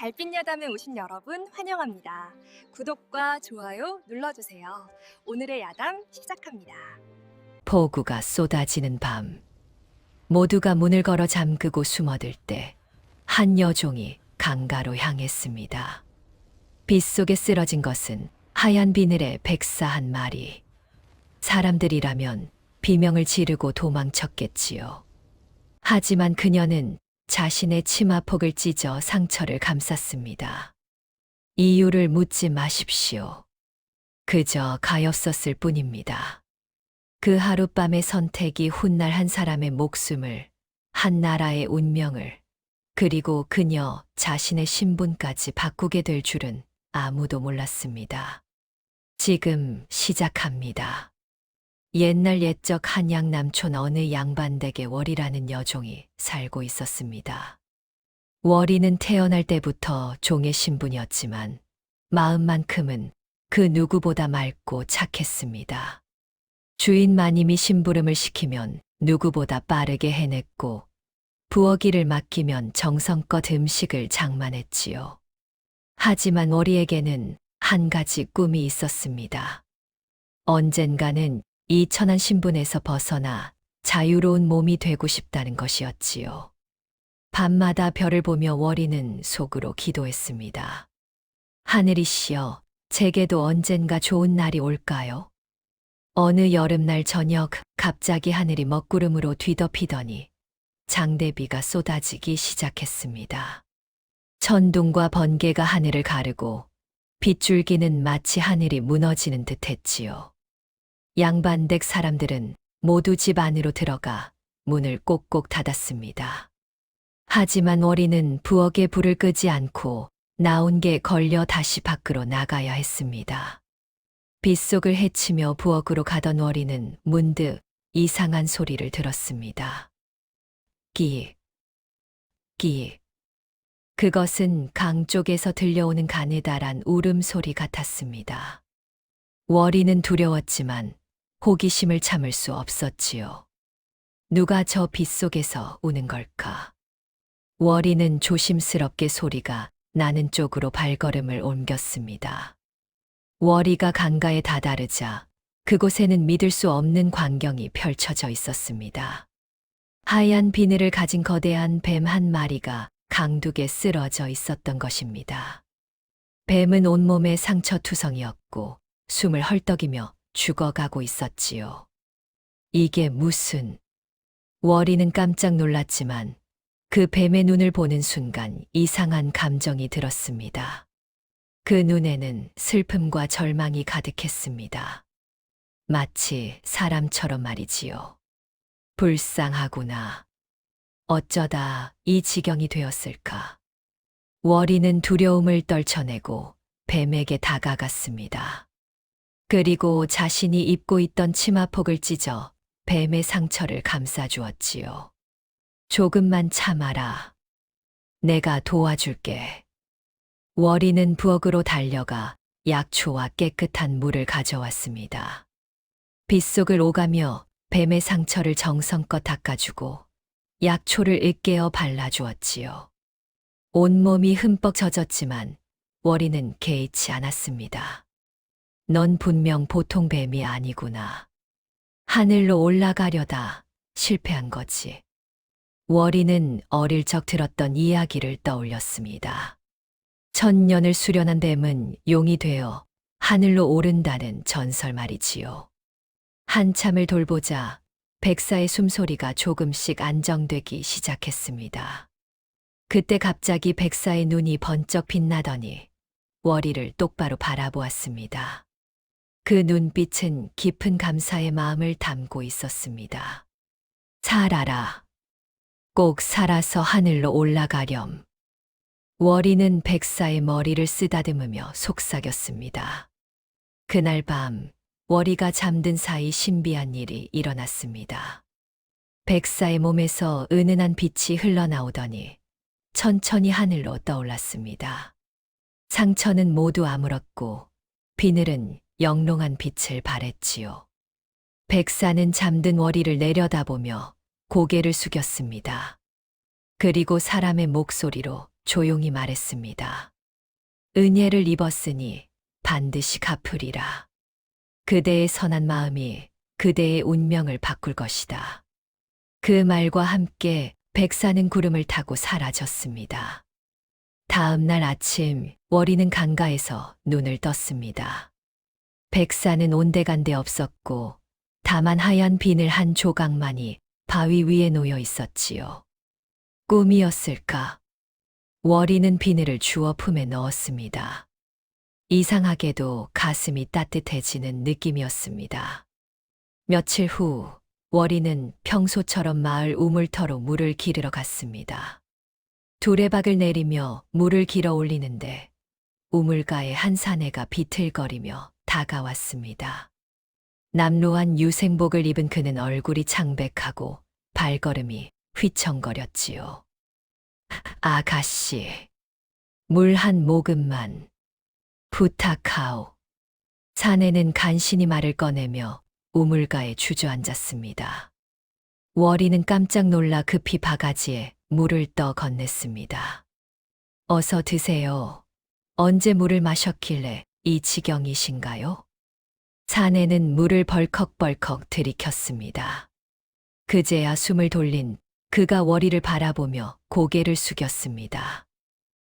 달빛 여담에 오신 여러분 환영합니다. 구독과 좋아요 눌러주세요. 오늘의 야담 시작합니다. 폭우가 쏟아지는 밤, 모두가 문을 걸어 잠그고 숨어들 때 한 여종이 강가로 향했습니다. 빗속에 쓰러진 것은 하얀 비늘의 백사 한 마리. 사람들이라면 비명을 지르고 도망쳤겠지요. 하지만 그녀는 자신의 치마폭을 찢어 상처를 감쌌습니다. 이유를 묻지 마십시오. 그저 가엾었을 뿐입니다. 그 하룻밤의 선택이 훗날 한 사람의 목숨을, 한 나라의 운명을, 그리고 그녀 자신의 신분까지 바꾸게 될 줄은 아무도 몰랐습니다. 지금 시작합니다. 옛날 옛적 한양 남촌 어느 양반댁에 월이라는 여종이 살고 있었습니다. 월이는 태어날 때부터 종의 신분이었지만 마음만큼은 그 누구보다 맑고 착했습니다. 주인 마님이 심부름을 시키면 누구보다 빠르게 해냈고 부엌일을 맡기면 정성껏 음식을 장만했지요. 하지만 월이에게는 한 가지 꿈이 있었습니다. 언젠가는 이 천한 신분에서 벗어나 자유로운 몸이 되고 싶다는 것이었지요. 밤마다 별을 보며 월이는 속으로 기도했습니다. 하늘이시여, 제게도 언젠가 좋은 날이 올까요? 어느 여름날 저녁 갑자기 하늘이 먹구름으로 뒤덮이더니 장대비가 쏟아지기 시작했습니다. 천둥과 번개가 하늘을 가르고 빗줄기는 마치 하늘이 무너지는 듯 했지요. 양반댁 사람들은 모두 집 안으로 들어가 문을 꼭꼭 닫았습니다. 하지만 월이는 부엌에 불을 끄지 않고 나온 게 걸려 다시 밖으로 나가야 했습니다. 빗속을 헤치며 부엌으로 가던 월이는 문득 이상한 소리를 들었습니다. 끼익, 끼익. 그것은 강 쪽에서 들려오는 가느다란 울음소리 같았습니다. 월이는 두려웠지만 호기심을 참을 수 없었지요. 누가 저 빗속에서 우는 걸까? 월이는 조심스럽게 소리가 나는 쪽으로 발걸음을 옮겼습니다. 월이가 강가에 다다르자 그곳에는 믿을 수 없는 광경이 펼쳐져 있었습니다. 하얀 비늘을 가진 거대한 뱀 한 마리가 강둑에 쓰러져 있었던 것입니다. 뱀은 온몸에 상처투성이었고 숨을 헐떡이며 죽어가고 있었지요. 이게 무슨... 월이는 깜짝 놀랐지만 그 뱀의 눈을 보는 순간 이상한 감정이 들었습니다. 그 눈에는 슬픔과 절망이 가득했습니다. 마치 사람처럼 말이지요. 불쌍하구나. 어쩌다 이 지경이 되었을까. 월이는 두려움을 떨쳐내고 뱀에게 다가갔습니다. 그리고 자신이 입고 있던 치마폭을 찢어 뱀의 상처를 감싸주었지요. 조금만 참아라. 내가 도와줄게. 월이는 부엌으로 달려가 약초와 깨끗한 물을 가져왔습니다. 빗속을 오가며 뱀의 상처를 정성껏 닦아주고 약초를 으깨어 발라주었지요. 온몸이 흠뻑 젖었지만 월이는 개의치 않았습니다. 넌 분명 보통 뱀이 아니구나. 하늘로 올라가려다 실패한 거지. 월이는 어릴 적 들었던 이야기를 떠올렸습니다. 천년을 수련한 뱀은 용이 되어 하늘로 오른다는 전설 말이지요. 한참을 돌보자 백사의 숨소리가 조금씩 안정되기 시작했습니다. 그때 갑자기 백사의 눈이 번쩍 빛나더니 월이를 똑바로 바라보았습니다. 그 눈빛은 깊은 감사의 마음을 담고 있었습니다. 살아라. 꼭 살아서 하늘로 올라가렴. 월이는 백사의 머리를 쓰다듬으며 속삭였습니다. 그날 밤 월이가 잠든 사이 신비한 일이 일어났습니다. 백사의 몸에서 은은한 빛이 흘러나오더니 천천히 하늘로 떠올랐습니다. 상처는 모두 아물었고 비늘은 영롱한 빛을 발했지요. 백사는 잠든 월이를 내려다보며 고개를 숙였습니다. 그리고 사람의 목소리로 조용히 말했습니다. 은혜를 입었으니 반드시 갚으리라. 그대의 선한 마음이 그대의 운명을 바꿀 것이다. 그 말과 함께 백사는 구름을 타고 사라졌습니다. 다음 날 아침 월이는 강가에서 눈을 떴습니다. 백사는 온데간데 없었고 다만 하얀 비늘 한 조각만이 바위 위에 놓여 있었지요. 꿈이었을까? 월이는 비늘을 주워 품에 넣었습니다. 이상하게도 가슴이 따뜻해지는 느낌이었습니다. 며칠 후 월이는 평소처럼 마을 우물터로 물을 기르러 갔습니다. 두레박을 내리며 물을 길어 올리는데 우물가에 한 사내가 비틀거리며 다가왔습니다. 남루한 유생복을 입은 그는 얼굴이 창백하고 발걸음이 휘청거렸지요. 아가씨, 물 한 모금만 부탁하오. 사내는 간신히 말을 꺼내며 우물가에 주저앉았습니다. 월이는 깜짝 놀라 급히 바가지에 물을 떠 건넸습니다. 어서 드세요. 언제 물을 마셨길래 이 지경이신가요? 사내는 물을 벌컥벌컥 들이켰습니다. 그제야 숨을 돌린 그가 월이를 바라보며 고개를 숙였습니다.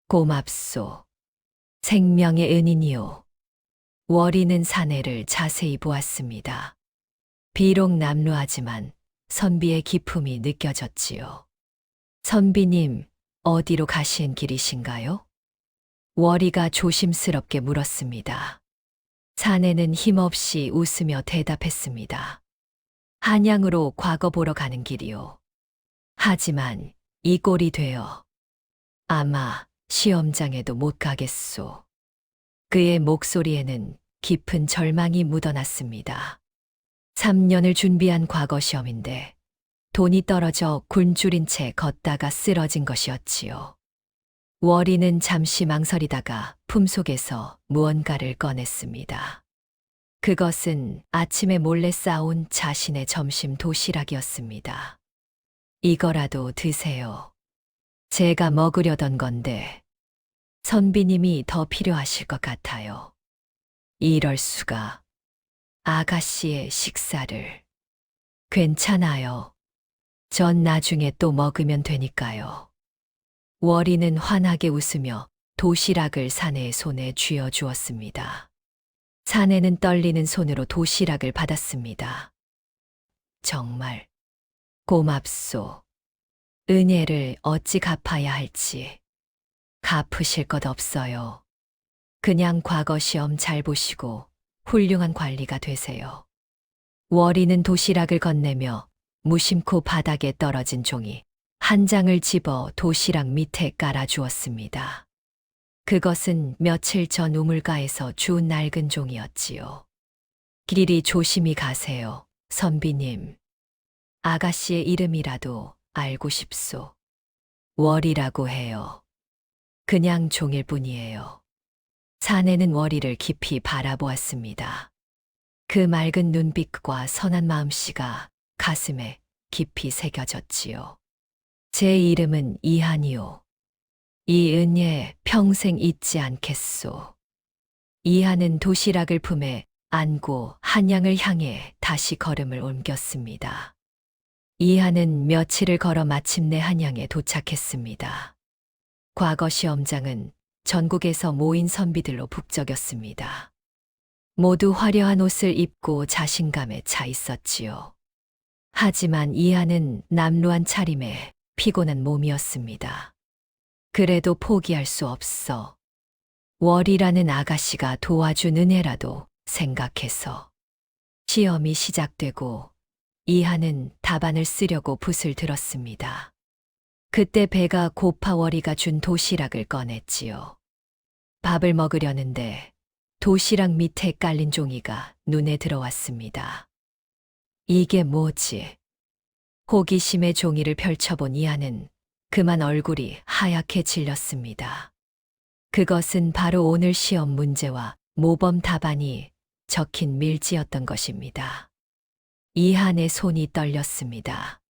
고맙소. 생명의 은인이요. 월이는 사내를 자세히 보았습니다. 비록 남루하지만 선비의 기품이 느껴졌지요. 선비님, 어디로 가시는 길이신가요? 월이가 조심스럽게 물었습니다. 사내는 힘없이 웃으며 대답했습니다. 한양으로 과거 보러 가는 길이요. 하지만 이 꼴이 되어 아마 시험장에도 못 가겠소. 그의 목소리에는 깊은 절망이 묻어났습니다. 3년을 준비한 과거 시험인데 돈이 떨어져 굶주린 채 걷다가 쓰러진 것이었지요. 월이는 잠시 망설이다가 품속에서 무언가를 꺼냈습니다. 그것은 아침에 몰래 싸온 자신의 점심 도시락이었습니다. 이거라도 드세요. 제가 먹으려던 건데 선비님이 더 필요하실 것 같아요. 이럴 수가. 아가씨의 식사를. 괜찮아요. 전 나중에 또 먹으면 되니까요. 월이는 환하게 웃으며 도시락을 사내의 손에 쥐어 주었습니다. 사내는 떨리는 손으로 도시락을 받았습니다. 정말 고맙소. 은혜를 어찌 갚아야 할지. 갚으실 것 없어요. 그냥 과거 시험 잘 보시고 훌륭한 관리가 되세요. 월이는 도시락을 건네며 무심코 바닥에 떨어진 종이 한 장을 집어 도시락 밑에 깔아주었습니다. 그것은 며칠 전 우물가에서 주운 낡은 종이었지요. 길이 조심히 가세요, 선비님. 아가씨의 이름이라도 알고 싶소. 월이라고 해요. 그냥 종일 뿐이에요. 사내는 월이를 깊이 바라보았습니다. 그 맑은 눈빛과 선한 마음씨가 가슴에 깊이 새겨졌지요. 제 이름은 이한이요. 이 은혜 평생 잊지 않겠소. 이한은 도시락을 품에 안고 한양을 향해 다시 걸음을 옮겼습니다. 이한은 며칠을 걸어 마침내 한양에 도착했습니다. 과거 시험장은 전국에서 모인 선비들로 북적였습니다. 모두 화려한 옷을 입고 자신감에 차 있었지요. 하지만 이하는 남루한 차림에 피곤한 몸이었습니다. 그래도 포기할 수 없어. 월이라는 아가씨가 도와준 은혜라도 생각해서. 시험이 시작되고 이하는 답안을 쓰려고 붓을 들었습니다. 그때 배가 고파 월이가 준 도시락을 꺼냈지요. 밥을 먹으려는데 도시락 밑에 깔린 종이가 눈에 들어왔습니다. 이게 뭐지? 호기심에 종이를 펼쳐본 이하는 그만 얼굴이 하얗게 질렸습니다. 그것은 바로 오늘 시험 문제와 모범 답안이 적힌 밀지였던 것입니다. 이한의 손이 떨렸습니다.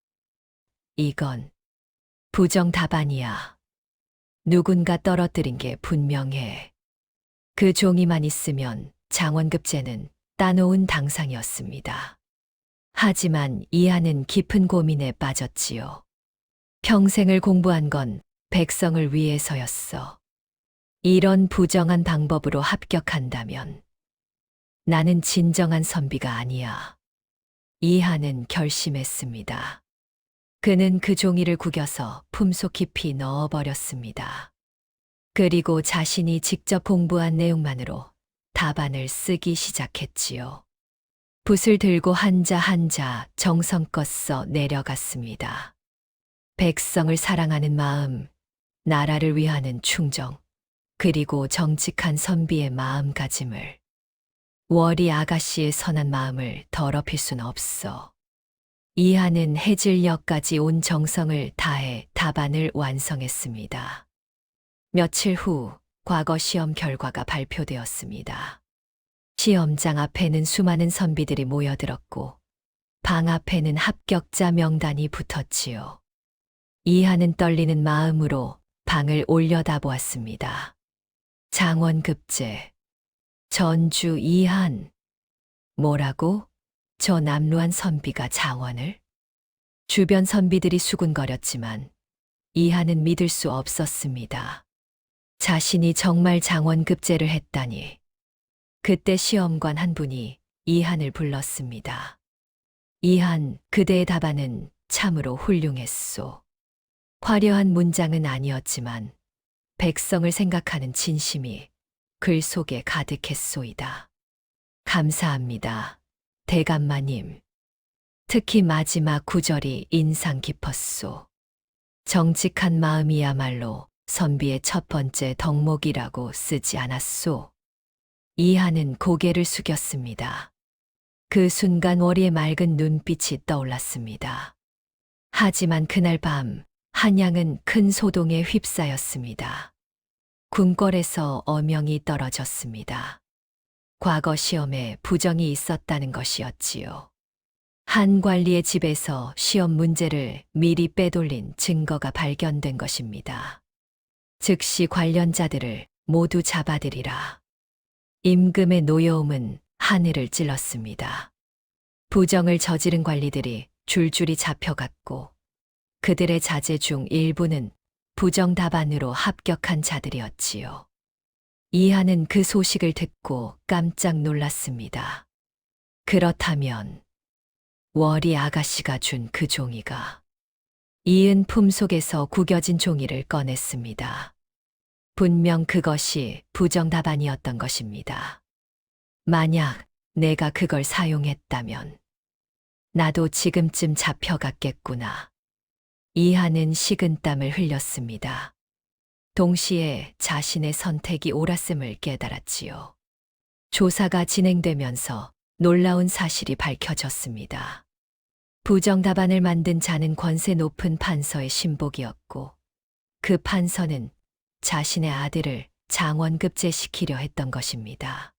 이건 부정 답안이야. 누군가 떨어뜨린 게 분명해. 그 종이만 있으면 장원급제는 따놓은 당상이었습니다. 하지만 이하는 깊은 고민에 빠졌지요. 평생을 공부한 건 백성을 위해서였어. 이런 부정한 방법으로 합격한다면 나는 진정한 선비가 아니야. 이하는 결심했습니다. 그는 그 종이를 구겨서 품속 깊이 넣어버렸습니다. 그리고 자신이 직접 공부한 내용만으로 답안을 쓰기 시작했지요. 붓을 들고 한자 한자 정성껏 써 내려갔습니다. 백성을 사랑하는 마음, 나라를 위하는 충정, 그리고 정직한 선비의 마음가짐을. 월이 아가씨의 선한 마음을 더럽힐 순 없어. 이하는 해질녘까지 온 정성을 다해 답안을 완성했습니다. 며칠 후 과거 시험 결과가 발표되었습니다. 시험장 앞에는 수많은 선비들이 모여들었고 방 앞에는 합격자 명단이 붙었지요. 이하는 떨리는 마음으로 방을 올려다보았습니다. 장원급제, 전주 이한. 뭐라고? 저 남루한 선비가 장원을? 주변 선비들이 수군거렸지만 이하는 믿을 수 없었습니다. 자신이 정말 장원급제를 했다니. 그때 시험관 한 분이 이한을 불렀습니다. 이한, 그대의 답안은 참으로 훌륭했소. 화려한 문장은 아니었지만 백성을 생각하는 진심이 글 속에 가득했소이다. 감사합니다. 대감마님. 특히 마지막 구절이 인상 깊었소. 정직한 마음이야말로 선비의 첫 번째 덕목이라고 쓰지 않았소. 이하는 고개를 숙였습니다. 그 순간 월이의 맑은 눈빛이 떠올랐습니다. 하지만 그날 밤 한양은 큰 소동에 휩싸였습니다. 궁궐에서 어명이 떨어졌습니다. 과거 시험에 부정이 있었다는 것이었지요. 한 관리의 집에서 시험 문제를 미리 빼돌린 증거가 발견된 것입니다. 즉시 관련자들을 모두 잡아들이라. 임금의 노여움은 하늘을 찔렀습니다. 부정을 저지른 관리들이 줄줄이 잡혀갔고 그들의 자제 중 일부는 부정 답안으로 합격한 자들이었지요. 이하는 그 소식을 듣고 깜짝 놀랐습니다. 그렇다면 월이 아가씨가 준 그 종이가. 이은 품속에서 구겨진 종이를 꺼냈습니다. 분명 그것이 부정 답안이었던 것입니다. 만약 내가 그걸 사용했다면 나도 지금쯤 잡혀갔겠구나. 이하는 식은땀을 흘렸습니다. 동시에 자신의 선택이 옳았음을 깨달았지요. 조사가 진행되면서 놀라운 사실이 밝혀졌습니다. 부정 답안을 만든 자는 권세 높은 판서의 신복이었고 그 판서는 자신의 아들을 장원급제시키려 했던 것입니다.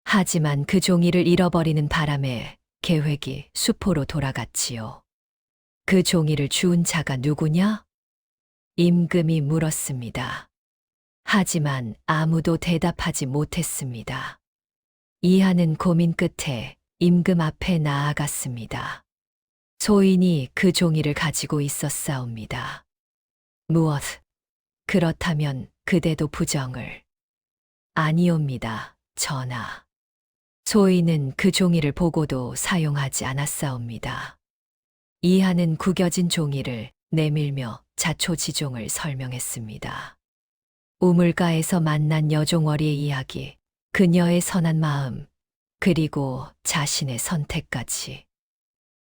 하지만 그 종이를 잃어버리는 바람에 계획이 수포로 돌아갔지요. 그 종이를 주운 자가 누구냐? 임금이 물었습니다. 하지만 아무도 대답하지 못했습니다. 이하는 고민 끝에 임금 앞에 나아갔습니다. 소인이 그 종이를 가지고 있었사옵니다. 무엇? 그렇다면 그대도 부정을. 아니옵니다, 전하. 소인은 그 종이를 보고도 사용하지 않았사옵니다. 이하는 구겨진 종이를 내밀며 자초지종을 설명했습니다. 우물가에서 만난 여종월이의 이야기, 그녀의 선한 마음, 그리고 자신의 선택까지.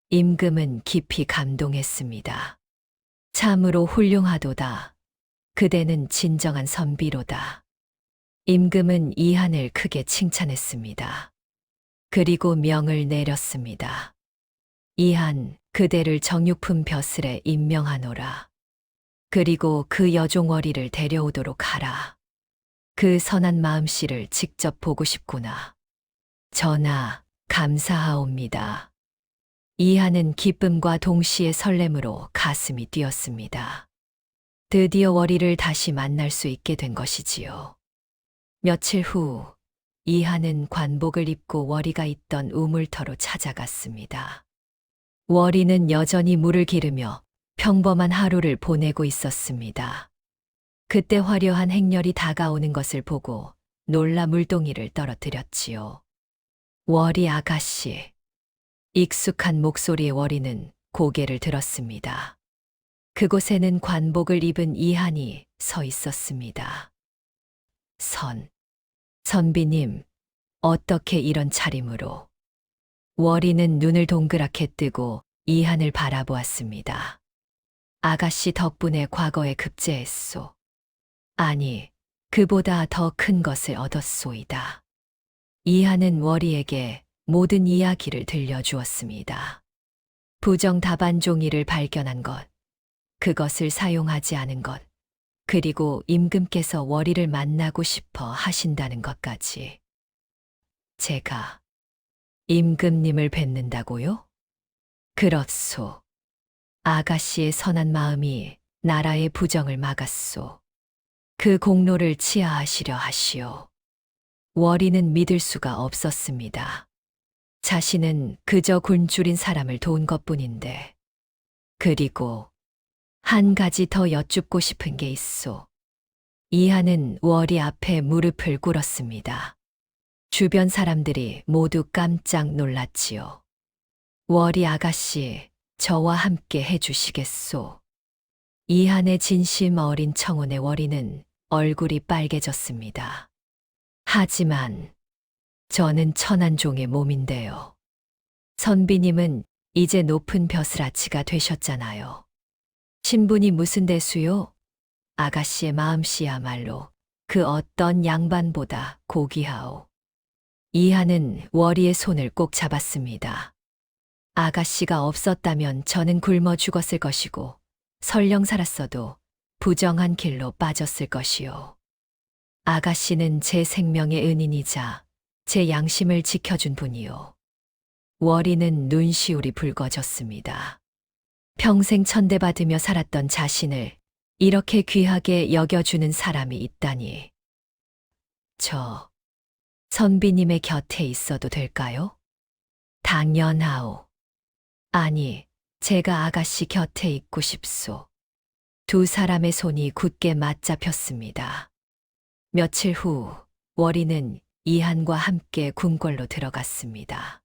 임금은 깊이 감동했습니다. 참으로 훌륭하도다. 그대는 진정한 선비로다. 임금은 이한을 크게 칭찬했습니다. 그리고 명을 내렸습니다. 이한, 그대를 정육품 벼슬에 임명하노라. 그리고 그 여종월이를 데려오도록 하라. 그 선한 마음씨를 직접 보고 싶구나. 전하, 감사하옵니다. 이하는 기쁨과 동시에 설렘으로 가슴이 뛰었습니다. 드디어 월이를 다시 만날 수 있게 된 것이지요. 며칠 후, 이하는 관복을 입고 월이가 있던 우물터로 찾아갔습니다. 월이는 여전히 물을 기르며 평범한 하루를 보내고 있었습니다. 그때 화려한 행렬이 다가오는 것을 보고 놀라 물동이를 떨어뜨렸지요. 월이 아가씨. 익숙한 목소리의 월이는 고개를 들었습니다. 그곳에는 관복을 입은 이한이 서 있었습니다. 선비님, 어떻게 이런 차림으로? 월이는 눈을 동그랗게 뜨고 이한을 바라보았습니다. 아가씨 덕분에 과거에 급제했소. 아니, 그보다 더 큰 것을 얻었소이다. 이한은 월이에게 모든 이야기를 들려주었습니다. 부정 답안 종이를 발견한 것, 그것을 사용하지 않은 것, 그리고 임금께서 월이를 만나고 싶어 하신다는 것까지. 제가 임금님을 뵙는다고요? 그렇소. 아가씨의 선한 마음이 나라의 부정을 막았소. 그 공로를 치하하시려 하시오. 월이는 믿을 수가 없었습니다. 자신은 그저 굶주린 사람을 도운 것뿐인데. 그리고 한 가지 더 여쭙고 싶은 게 있소. 이하는 월이 앞에 무릎을 꿇었습니다. 주변 사람들이 모두 깜짝 놀랐지요. 월이 아가씨, 저와 함께 해주시겠소. 이한의 진심 어린 청혼의 월이는 얼굴이 빨개졌습니다. 하지만 저는 천한 종의 몸인데요. 선비님은 이제 높은 벼슬아치가 되셨잖아요. 신분이 무슨 대수요? 아가씨의 마음씨야말로 그 어떤 양반보다 고귀하오. 이하는 월이의 손을 꼭 잡았습니다. 아가씨가 없었다면 저는 굶어 죽었을 것이고 설령 살았어도 부정한 길로 빠졌을 것이요. 아가씨는 제 생명의 은인이자 제 양심을 지켜준 분이요. 월이는 눈시울이 붉어졌습니다. 평생 천대받으며 살았던 자신을 이렇게 귀하게 여겨주는 사람이 있다니. 저 선비님의 곁에 있어도 될까요? 당연하오. 아니, 제가 아가씨 곁에 있고 싶소. 두 사람의 손이 굳게 맞잡혔습니다. 며칠 후, 월이는 이한과 함께 궁궐로 들어갔습니다.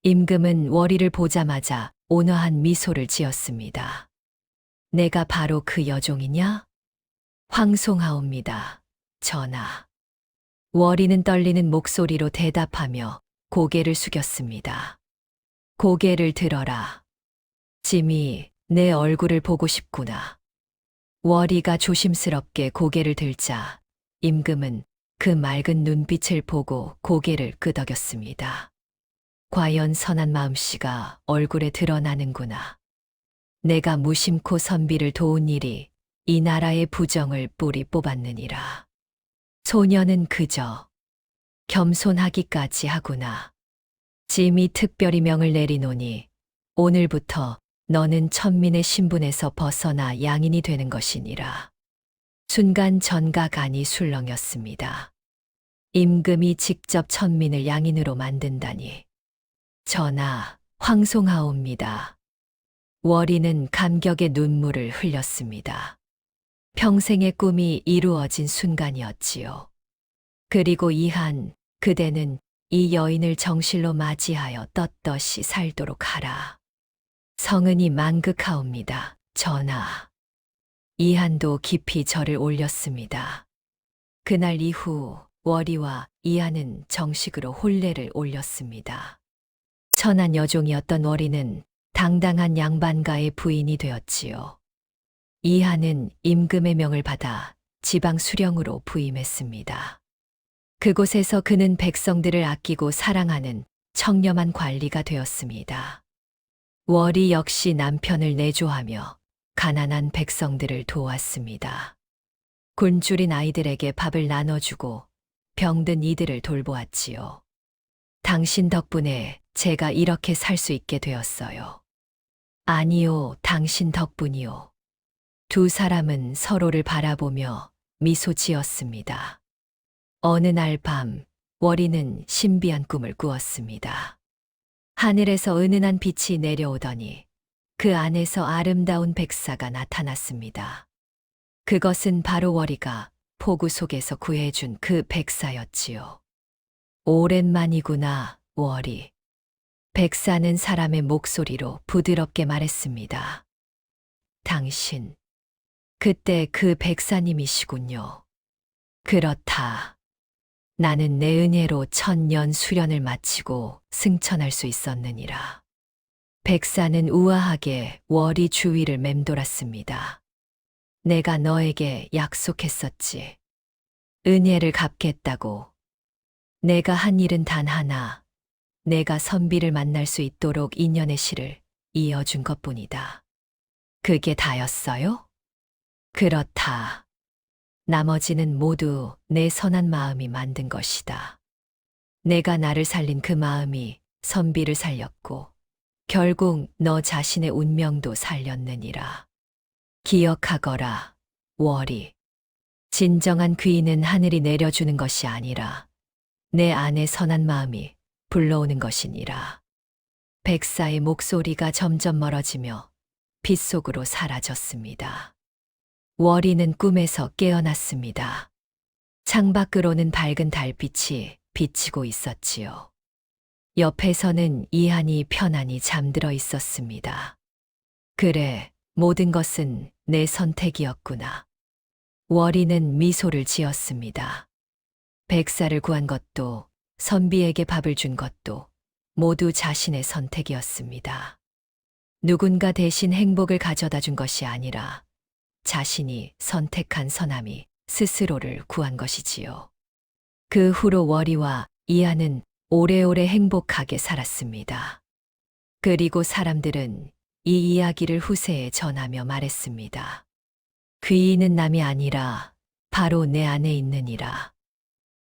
임금은 월이를 보자마자 온화한 미소를 지었습니다. 내가 바로 그 여종이냐? 황송하옵니다, 전하. 월이는 떨리는 목소리로 대답하며 고개를 숙였습니다. 고개를 들어라. 짐이 내 얼굴을 보고 싶구나. 월이가 조심스럽게 고개를 들자 임금은 그 맑은 눈빛을 보고 고개를 끄덕였습니다. 과연 선한 마음씨가 얼굴에 드러나는구나. 내가 무심코 선비를 도운 일이 이 나라의 부정을 뿌리 뽑았느니라. 소녀는 그저 겸손하기까지 하구나. 짐이 특별히 명을 내리노니 오늘부터 너는 천민의 신분에서 벗어나 양인이 되는 것이니라. 순간 전가 간이 술렁였습니다. 임금이 직접 천민을 양인으로 만든다니. 전하, 황송하옵니다. 월이는 감격의 눈물을 흘렸습니다. 평생의 꿈이 이루어진 순간이었지요. 그리고 이한, 그대는 이 여인을 정실로 맞이하여 떳떳이 살도록 하라. 성은이 만극하옵니다, 전하. 이한도 깊이 절을 올렸습니다. 그날 이후 월이와 이한은 정식으로 혼례를 올렸습니다. 천한 여종이었던 월이는 당당한 양반가의 부인이 되었지요. 이한은 임금의 명을 받아 지방 수령으로 부임했습니다. 그곳에서 그는 백성들을 아끼고 사랑하는 청렴한 관리가 되었습니다. 월이 역시 남편을 내조하며 가난한 백성들을 도왔습니다. 굶주린 아이들에게 밥을 나눠주고 병든 이들을 돌보았지요. 당신 덕분에 제가 이렇게 살 수 있게 되었어요. 아니요, 당신 덕분이요. 두 사람은 서로를 바라보며 미소 지었습니다. 어느 날 밤, 월이는 신비한 꿈을 꾸었습니다. 하늘에서 은은한 빛이 내려오더니 그 안에서 아름다운 백사가 나타났습니다. 그것은 바로 월이가 폭우 속에서 구해준 그 백사였지요. 오랜만이구나, 월이. 백사는 사람의 목소리로 부드럽게 말했습니다. 당신, 그때 그 백사님이시군요. 그렇다. 나는 내 은혜로 천년 수련을 마치고 승천할 수 있었느니라. 백사는 우아하게 월이 주위를 맴돌았습니다. 내가 너에게 약속했었지. 은혜를 갚겠다고. 내가 한 일은 단 하나. 내가 선비를 만날 수 있도록 인연의 실을 이어준 것뿐이다. 그게 다였어요? 그렇다. 나머지는 모두 내 선한 마음이 만든 것이다. 내가 나를 살린 그 마음이 선비를 살렸고, 결국 너 자신의 운명도 살렸느니라. 기억하거라, 월이. 진정한 귀인은 하늘이 내려주는 것이 아니라 내 안의 선한 마음이 불러오는 것이니라. 백사의 목소리가 점점 멀어지며 빛 속으로 사라졌습니다. 월이는 꿈에서 깨어났습니다. 창밖으로는 밝은 달빛이 비치고 있었지요. 옆에서는 이한이 편안히 잠들어 있었습니다. 그래, 모든 것은 내 선택이었구나. 월이는 미소를 지었습니다. 백사를 구한 것도, 선비에게 밥을 준 것도 모두 자신의 선택이었습니다. 누군가 대신 행복을 가져다 준 것이 아니라 자신이 선택한 선함이 스스로를 구한 것이지요. 그 후로 월이와 이하는 오래오래 행복하게 살았습니다. 그리고 사람들은 이 이야기를 후세에 전하며 말했습니다. 귀인은 남이 아니라 바로 내 안에 있느니라.